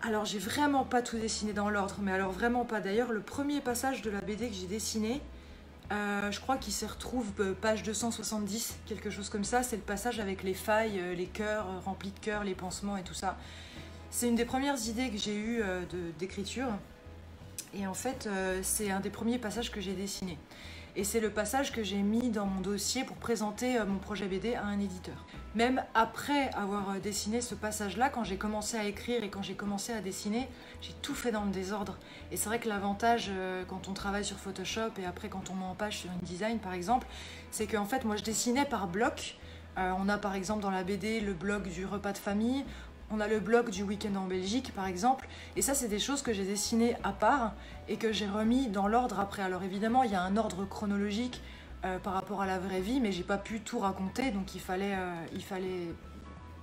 Alors j'ai vraiment pas tout dessiné dans l'ordre, mais alors vraiment pas. D'ailleurs le premier passage de la BD que j'ai dessiné, je crois qu'il se retrouve page 270, quelque chose comme ça, c'est le passage avec les failles, les cœurs remplis de cœurs, les pansements et tout ça. C'est une des premières idées que j'ai eues d'écriture et en fait c'est un des premiers passages que j'ai dessiné. Et c'est le passage que j'ai mis dans mon dossier pour présenter mon projet BD à un éditeur. Même après avoir dessiné ce passage-là, quand j'ai commencé à écrire et quand j'ai commencé à dessiner, j'ai tout fait dans le désordre. Et c'est vrai que l'avantage quand on travaille sur Photoshop et après quand on met en page sur InDesign par exemple, c'est qu'en fait moi je dessinais par bloc. On a par exemple dans la BD le bloc du repas de famille, on a le bloc du week-end en Belgique par exemple, et ça c'est des choses que j'ai dessinées à part et que j'ai remis dans l'ordre après. Alors évidemment il y a un ordre chronologique par rapport à la vraie vie, mais j'ai pas pu tout raconter, donc il fallait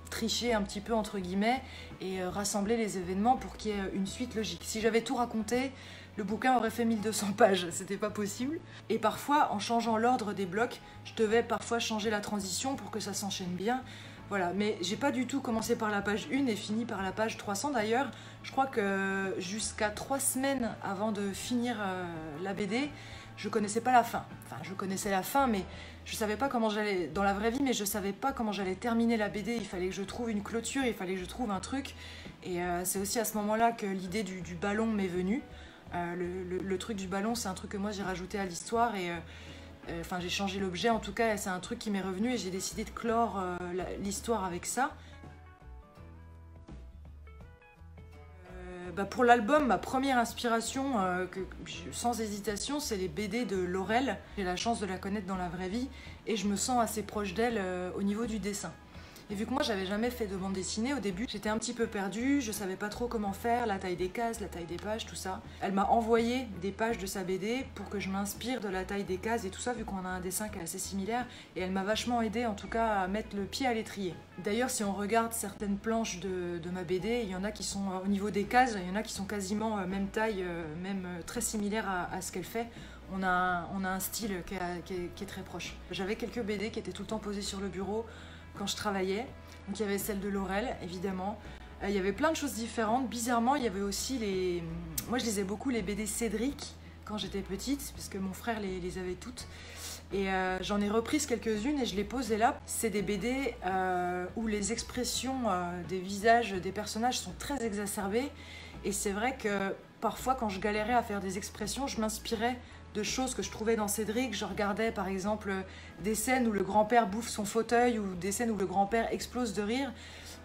tricher un petit peu entre guillemets et rassembler les événements pour qu'il y ait une suite logique. Si j'avais tout raconté, le bouquin aurait fait 1200 pages, c'était pas possible. Et parfois en changeant l'ordre des blocs, je devais parfois changer la transition pour que ça s'enchaîne bien. Voilà, mais j'ai pas du tout commencé par la page 1 et fini par la page 300 d'ailleurs. Je crois que jusqu'à 3 semaines avant de finir la BD, je connaissais pas la fin. Enfin, je connaissais la fin, mais je savais pas comment j'allais, dans la vraie vie, mais je savais pas comment j'allais terminer la BD. Il fallait que je trouve une clôture, il fallait que je trouve un truc. Et c'est aussi à ce moment-là que l'idée du ballon m'est venue. Le truc du ballon, c'est un truc que moi j'ai rajouté à l'histoire et enfin j'ai changé l'objet en tout cas, et c'est un truc qui m'est revenu et j'ai décidé de clore l'histoire avec ça. Pour l'album, ma première inspiration, sans hésitation, c'est les BD de Laurel. J'ai la chance de la connaître dans la vraie vie et je me sens assez proche d'elle au niveau du dessin. Et vu que moi j'avais jamais fait de bande dessinée au début, j'étais un petit peu perdue, je savais pas trop comment faire, la taille des cases, la taille des pages, tout ça. Elle m'a envoyé des pages de sa BD pour que je m'inspire de la taille des cases et tout ça, vu qu'on a un dessin qui est assez similaire, et elle m'a vachement aidé en tout cas à mettre le pied à l'étrier. D'ailleurs, si on regarde certaines planches de ma BD, il y en a qui sont au niveau des cases, il y en a qui sont quasiment même taille, même très similaires à ce qu'elle fait. On a un style qui est très proche. J'avais quelques BD qui étaient tout le temps posées sur le bureau quand je travaillais. Donc il y avait celle de Laurel, évidemment. Il y avait plein de choses différentes. Bizarrement, il y avait aussi les... Moi, je lisais beaucoup les BD Cédric quand j'étais petite, parce que mon frère les avait toutes. Et j'en ai repris quelques-unes et je les posais là. C'est des BD où les expressions des visages des personnages sont très exacerbées. Et c'est vrai que parfois, quand je galérais à faire des expressions, je m'inspirais de choses que je trouvais dans Cédric. Je regardais par exemple des scènes où le grand-père bouffe son fauteuil ou des scènes où le grand-père explose de rire.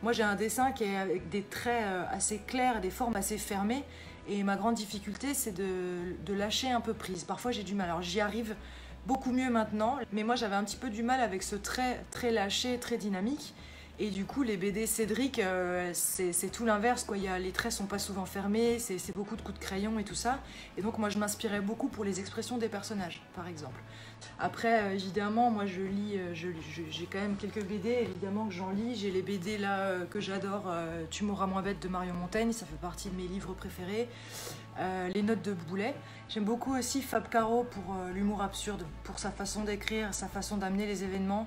Moi j'ai un dessin qui est avec des traits assez clairs, des formes assez fermées, et ma grande difficulté c'est de lâcher un peu prise. Parfois j'ai du mal, alors j'y arrive beaucoup mieux maintenant, mais moi j'avais un petit peu du mal avec ce trait très lâché, très dynamique. Et du coup, les BD Cédric, c'est tout l'inverse, quoi. Les traits sont pas souvent fermés, c'est beaucoup de coups de crayon et tout ça. Et donc, moi, je m'inspirais beaucoup pour les expressions des personnages, par exemple. Après, évidemment, moi, je lis, j'ai quand même quelques BD, évidemment, que j'en lis. J'ai les BD, là, que j'adore, Tu mourras moins bête de Marion Montaigne, ça fait partie de mes livres préférés. Les notes de Boulet. J'aime beaucoup aussi Fab Caro pour l'humour absurde, pour sa façon d'écrire, sa façon d'amener les événements.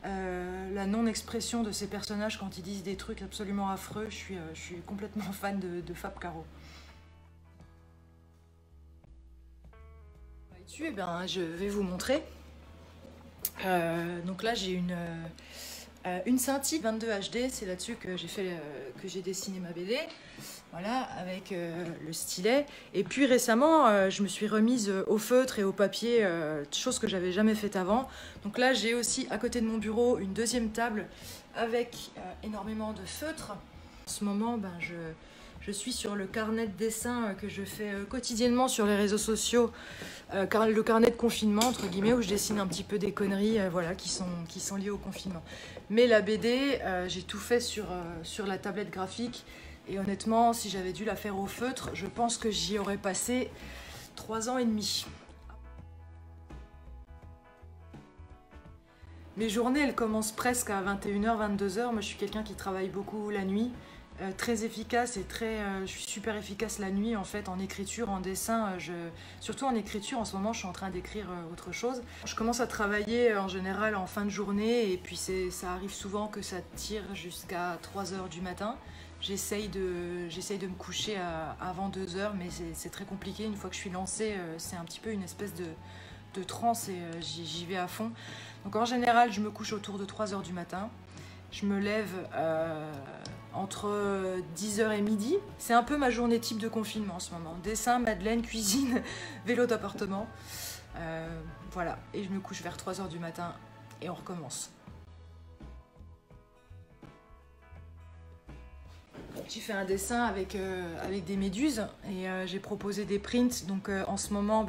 La non-expression de ces personnages quand ils disent des trucs absolument affreux, je suis complètement fan de Fab Caro. Ici, je vais vous montrer. Donc là, j'ai une Cintiq 22 HD, c'est là-dessus que j'ai dessiné ma BD. Voilà, avec le stylet. Et puis récemment, je me suis remise au feutre et au papier, chose que j'avais jamais faite avant. Donc là, j'ai aussi à côté de mon bureau une deuxième table avec énormément de feutres. En ce moment, je suis sur le carnet de dessin que je fais quotidiennement sur les réseaux sociaux, le carnet de confinement, entre guillemets, où je dessine un petit peu des conneries voilà, qui sont liées au confinement. Mais la BD, j'ai tout fait sur la tablette graphique. Et honnêtement, si j'avais dû la faire au feutre, je pense que j'y aurais passé 3 ans et demi. Mes journées, elles commencent presque à 21h, 22h. Moi, je suis quelqu'un qui travaille beaucoup la nuit, très efficace et je suis super efficace la nuit, en fait, en écriture, en dessin. Surtout en écriture, en ce moment, je suis en train d'écrire autre chose. Je commence à travailler en général en fin de journée et puis ça arrive souvent que ça tire jusqu'à 3h du matin. J'essaye de me coucher avant 2h, mais c'est très compliqué. Une fois que je suis lancée, c'est un petit peu une espèce de transe et j'y vais à fond. Donc en général, je me couche autour de 3h du matin. Je me lève entre 10h et midi. C'est un peu ma journée type de confinement en ce moment. Dessin, madeleine, cuisine, vélo d'appartement. Voilà, et je me couche vers 3h du matin et on recommence. J'ai fait un dessin avec des méduses et j'ai proposé des prints. Donc en ce moment,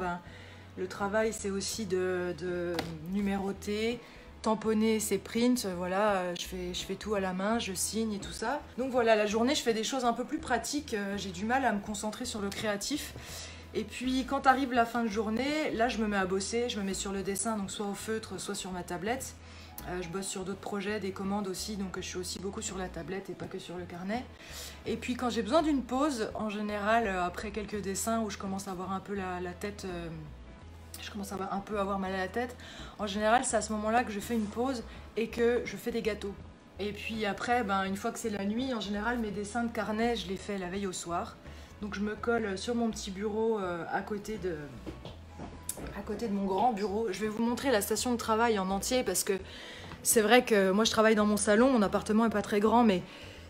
le travail c'est aussi de numéroter, tamponner ces prints. Voilà, je fais tout à la main, je signe et tout ça. Donc voilà, la journée je fais des choses un peu plus pratiques. J'ai du mal à me concentrer sur le créatif. Et puis quand arrive la fin de journée, là je me mets à bosser, je me mets sur le dessin, donc soit au feutre, soit sur ma tablette. Je bosse sur d'autres projets, des commandes aussi, donc je suis aussi beaucoup sur la tablette et pas que sur le carnet. Et puis quand j'ai besoin d'une pause, en général, après quelques dessins où je commence à avoir un peu la tête, je commence à avoir mal à la tête, en général c'est à ce moment-là que je fais une pause et que je fais des gâteaux. Et puis après, une fois que c'est la nuit, en général mes dessins de carnet, je les fais la veille au soir. Donc je me colle sur mon petit bureau à côté à côté de mon grand bureau. Je vais vous montrer la station de travail en entier parce que c'est vrai que moi je travaille dans mon salon, mon appartement est pas très grand, mais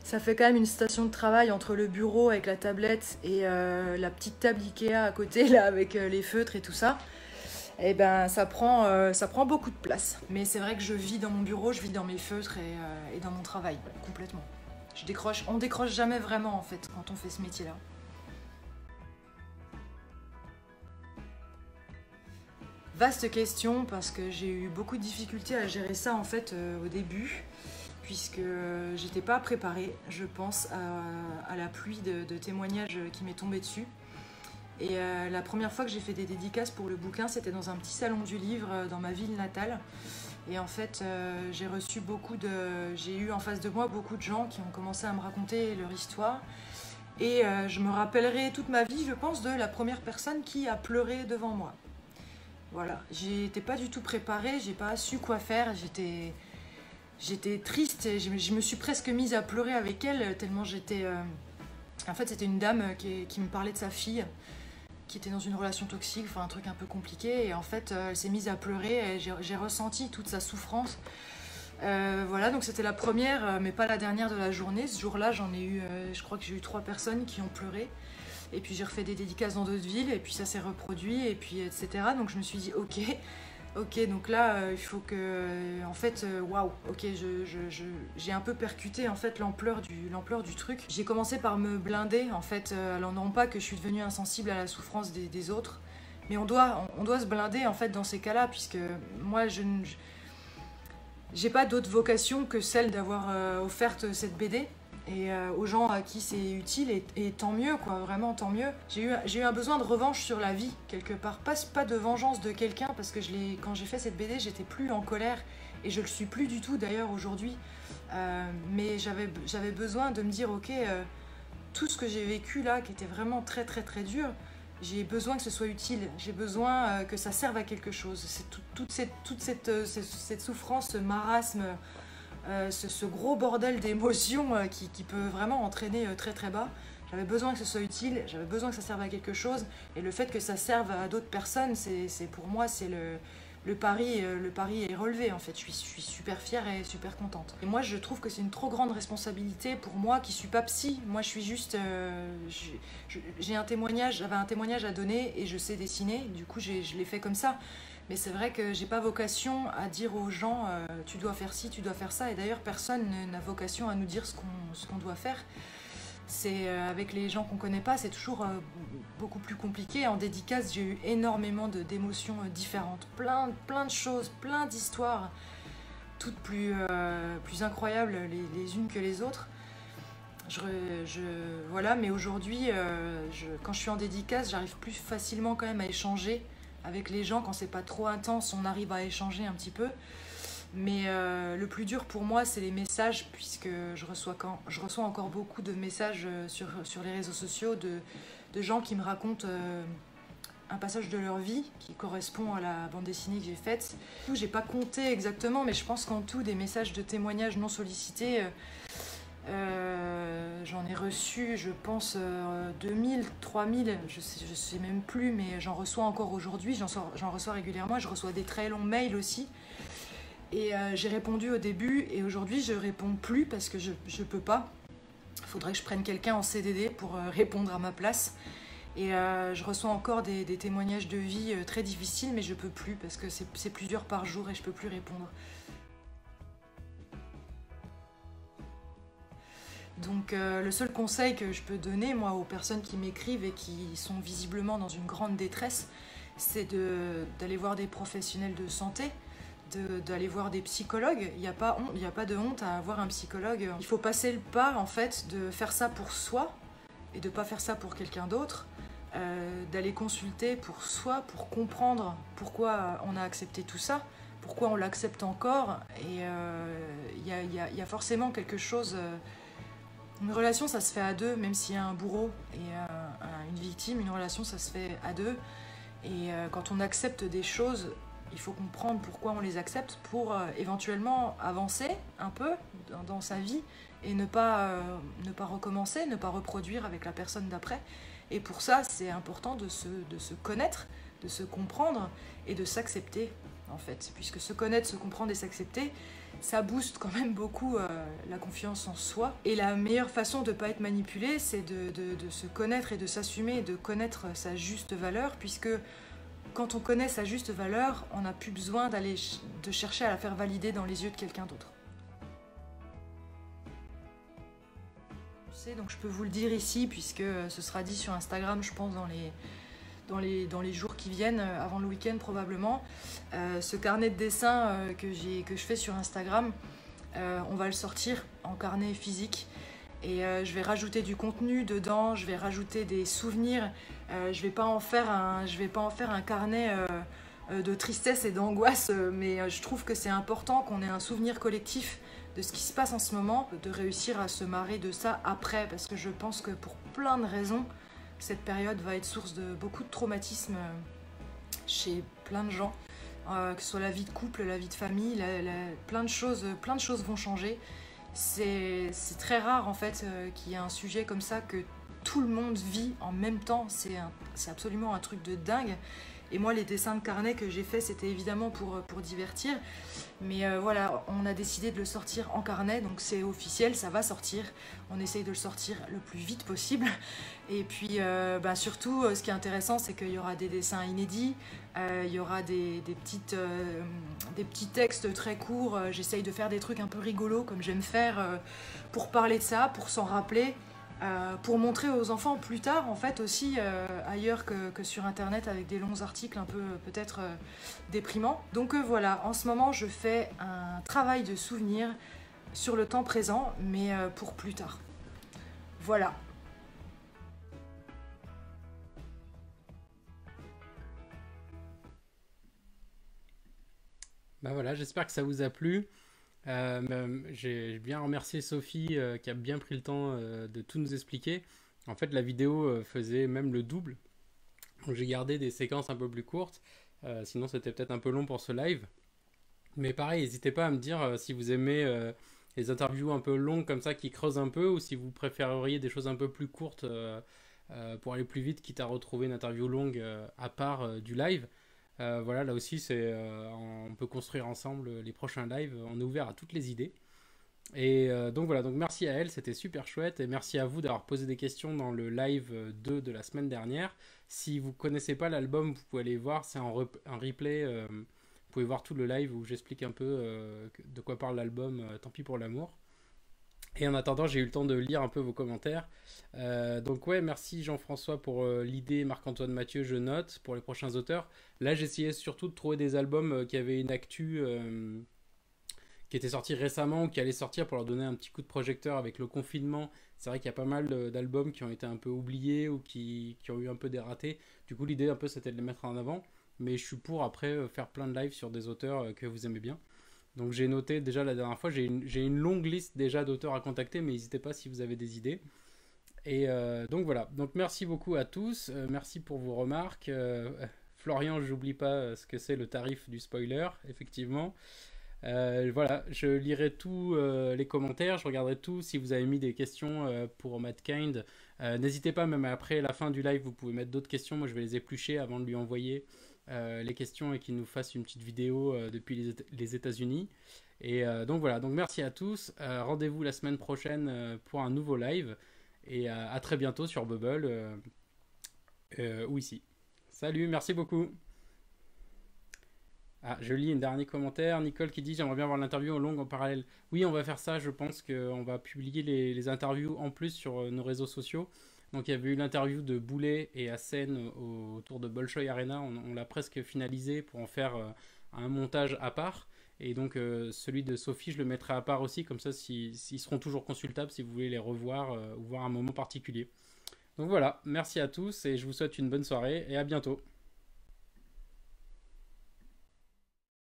ça fait quand même une station de travail entre le bureau avec la tablette et la petite table Ikea à côté là avec les feutres et tout ça. Et ben ça prend beaucoup de place. Mais c'est vrai que je vis dans mon bureau, je vis dans mes feutres et dans mon travail complètement. On décroche jamais vraiment en fait quand on fait ce métier-là. Vaste question parce que j'ai eu beaucoup de difficultés à gérer ça en fait au début, puisque j'étais pas préparée, je pense, à la pluie de témoignages qui m'est tombée dessus. Et la première fois que j'ai fait des dédicaces pour le bouquin, c'était dans un petit salon du livre dans ma ville natale. Et en fait, j'ai eu en face de moi beaucoup de gens qui ont commencé à me raconter leur histoire. Et je me rappellerai toute ma vie, je pense, de la première personne qui a pleuré devant moi. Voilà, j'étais pas du tout préparée, j'ai pas su quoi faire, j'étais triste et je me suis presque mise à pleurer avec elle tellement j'étais... En fait, c'était une dame qui me parlait de sa fille qui était dans une relation toxique, enfin un truc un peu compliqué, et en fait elle s'est mise à pleurer et j'ai ressenti toute sa souffrance. Voilà, donc c'était la première mais pas la dernière de la journée. Ce jour-là, je crois que j'ai eu 3 personnes qui ont pleuré. Et puis j'ai refait des dédicaces dans d'autres villes, et puis ça s'est reproduit, et puis etc. Donc je me suis dit, ok, donc là, il faut que... En fait, waouh, ok, j'ai un peu percuté en fait l'ampleur du truc. J'ai commencé par me blinder, en fait, alors non pas que je suis devenue insensible à la souffrance des autres, mais on doit se blinder en fait dans ces cas-là, puisque moi, j'ai pas d'autre vocation que celle d'avoir offerte cette BD. Et aux gens à qui c'est utile, et tant mieux, quoi, vraiment tant mieux. J'ai eu un besoin de revanche sur la vie, quelque part. Pas de vengeance de quelqu'un, parce que quand j'ai fait cette BD, j'étais plus en colère, et je le suis plus du tout d'ailleurs aujourd'hui. Mais j'avais besoin de me dire, ok, tout ce que j'ai vécu là, qui était vraiment très très très dur, j'ai besoin que ce soit utile, j'ai besoin que ça serve à quelque chose. C'est toute cette souffrance, ce marasme, ce gros bordel d'émotions qui peut vraiment entraîner très très bas. J'avais besoin que ce soit utile, j'avais besoin que ça serve à quelque chose, et le fait que ça serve à d'autres personnes, pour moi c'est le pari est relevé en fait. Je suis super fière et super contente. Et moi je trouve que c'est une trop grande responsabilité pour moi qui suis pas psy. Moi je suis juste, j'avais un témoignage à donner et je sais dessiner, du coup je l'ai fait comme ça. Mais c'est vrai que j'ai pas vocation à dire aux gens tu dois faire ci, tu dois faire ça. Et d'ailleurs, personne n'a vocation à nous dire ce qu'on doit faire. C'est avec les gens qu'on connaît pas, c'est toujours beaucoup plus compliqué. En dédicace, j'ai eu énormément d'émotions différentes, plein de choses, plein d'histoires, toutes plus incroyables les unes que les autres. Voilà, mais aujourd'hui, quand je suis en dédicace, j'arrive plus facilement quand même à échanger avec les gens. Quand c'est pas trop intense, on arrive à échanger un petit peu. Mais le plus dur pour moi, c'est les messages, puisque je reçois encore beaucoup de messages sur les réseaux sociaux de gens qui me racontent un passage de leur vie qui correspond à la bande dessinée que j'ai faite. J'ai pas compté exactement, mais je pense qu'en tout, des messages de témoignages non sollicités, j'en ai reçu, je pense, 2000, 3000, je sais même plus, mais j'en reçois encore aujourd'hui, j'en reçois régulièrement, je reçois des très longs mails aussi. Et j'ai répondu au début, et aujourd'hui je réponds plus parce que je peux pas. Il faudrait que je prenne quelqu'un en CDD pour répondre à ma place. Et je reçois encore des témoignages de vie très difficiles, mais je peux plus parce que c'est plusieurs par jour et je peux plus répondre. Donc le seul conseil que je peux donner, moi, aux personnes qui m'écrivent et qui sont visiblement dans une grande détresse, c'est d'aller voir des professionnels de santé, d'aller voir des psychologues. Il n'y a pas de honte à voir un psychologue. Il faut passer le pas, en fait, de faire ça pour soi et de ne pas faire ça pour quelqu'un d'autre, d'aller consulter pour soi, pour comprendre pourquoi on a accepté tout ça, pourquoi on l'accepte encore. Et il y a forcément quelque chose... Une relation, ça se fait à deux, même s'il y a un bourreau et une victime, une relation, ça se fait à deux. Et quand on accepte des choses, il faut comprendre pourquoi on les accepte pour éventuellement avancer un peu dans sa vie et ne pas recommencer, ne pas reproduire avec la personne d'après. Et pour ça, c'est important de se connaître, se comprendre et de s'accepter, en fait. Puisque se connaître, se comprendre et s'accepter, ça booste quand même beaucoup la confiance en soi. Et la meilleure façon de ne pas être manipulé, c'est de se connaître et de s'assumer et de connaître sa juste valeur, puisque quand on connaît sa juste valeur, on n'a plus besoin de chercher à la faire valider dans les yeux de quelqu'un d'autre. Donc je peux vous le dire ici, puisque ce sera dit sur Instagram, je pense, dans les jours qui viennent, avant le week-end probablement. Ce carnet de dessin que je fais sur Instagram, on va le sortir en carnet physique. Et je vais rajouter du contenu dedans, je vais rajouter des souvenirs. Je vais pas en faire un carnet de tristesse et d'angoisse, mais je trouve que c'est important qu'on ait un souvenir collectif de ce qui se passe en ce moment, de réussir à se marrer de ça après, parce que je pense que pour plein de raisons, cette période va être source de beaucoup de traumatismes chez plein de gens, que ce soit la vie de couple, la vie de famille, plein de choses vont changer. C'est très rare en fait qu'il y ait un sujet comme ça que tout le monde vit en même temps, c'est absolument un truc de dingue. Et moi, les dessins de carnet que j'ai fait, c'était évidemment pour divertir. Mais voilà, on a décidé de le sortir en carnet, donc c'est officiel, ça va sortir. On essaye de le sortir le plus vite possible. Et puis, surtout, ce qui est intéressant, c'est qu'il y aura des dessins inédits, il y aura des petits textes très courts. J'essaye de faire des trucs un peu rigolos, comme j'aime faire, pour parler de ça, pour s'en rappeler. Pour montrer aux enfants plus tard, en fait, aussi ailleurs que sur internet, avec des longs articles un peu peut-être déprimants. Donc voilà, en ce moment je fais un travail de souvenir sur le temps présent, mais pour plus tard. Voilà. Bah voilà, j'espère que ça vous a plu. J'ai bien remercié Sophie qui a bien pris le temps de tout nous expliquer. En fait, la vidéo faisait même le double. Donc j'ai gardé des séquences un peu plus courtes. Sinon, c'était peut-être un peu long pour ce live. Mais pareil, n'hésitez pas à me dire si vous aimez les interviews un peu longues comme ça qui creusent un peu, ou si vous préféreriez des choses un peu plus courtes pour aller plus vite, quitte à retrouver une interview longue à part du live. Voilà, là aussi, on peut construire ensemble les prochains lives. On est ouvert à toutes les idées. Et donc voilà, donc merci à elle, c'était super chouette. Et merci à vous d'avoir posé des questions dans le live 2 de la semaine dernière. Si vous connaissez pas l'album, vous pouvez aller voir, c'est un replay. Vous pouvez voir tout le live où j'explique un peu de quoi parle l'album Tant pis pour l'amour. Et en attendant, j'ai eu le temps de lire un peu vos commentaires. Donc ouais, merci Jean-François pour l'idée. Marc-Antoine Mathieu, je note pour les prochains auteurs. Là, j'essayais surtout de trouver des albums qui avaient une actu qui était sortie récemment ou qui allait sortir pour leur donner un petit coup de projecteur avec le confinement. C'est vrai qu'il y a pas mal d'albums qui ont été un peu oubliés ou qui ont eu un peu des ratés. Du coup, l'idée un peu, c'était de les mettre en avant. Mais je suis pour après faire plein de lives sur des auteurs que vous aimez bien. Donc j'ai noté déjà la dernière fois, j'ai une longue liste déjà d'auteurs à contacter, mais n'hésitez pas si vous avez des idées. Et donc voilà, donc merci beaucoup à tous, merci pour vos remarques. Florian, j'oublie pas ce que c'est le tarif du spoiler, effectivement. Voilà, je lirai tous les commentaires, je regarderai tout. Si vous avez mis des questions pour Matt Kind, n'hésitez pas, même après la fin du live, vous pouvez mettre d'autres questions. Moi je vais les éplucher avant de lui envoyer les questions et qu'il nous fasse une petite vidéo depuis les États-Unis. Et donc voilà, donc merci à tous. Rendez-vous la semaine prochaine pour un nouveau live. Et à très bientôt sur Bubble ou ici. Salut, merci beaucoup. Ah, je lis un dernier commentaire. Nicole qui dit: j'aimerais bien voir l'interview en longue en parallèle. Oui, on va faire ça. Je pense qu'on va publier les interviews en plus sur nos réseaux sociaux. Donc il y avait eu l'interview de Boulet et Hassen autour de Bolshoi Arena. On l'a presque finalisé pour en faire un montage à part. Et donc celui de Sophie, je le mettrai à part aussi. Comme ça, ils seront toujours consultables si vous voulez les revoir ou voir un moment particulier. Donc voilà, merci à tous et je vous souhaite une bonne soirée et à bientôt.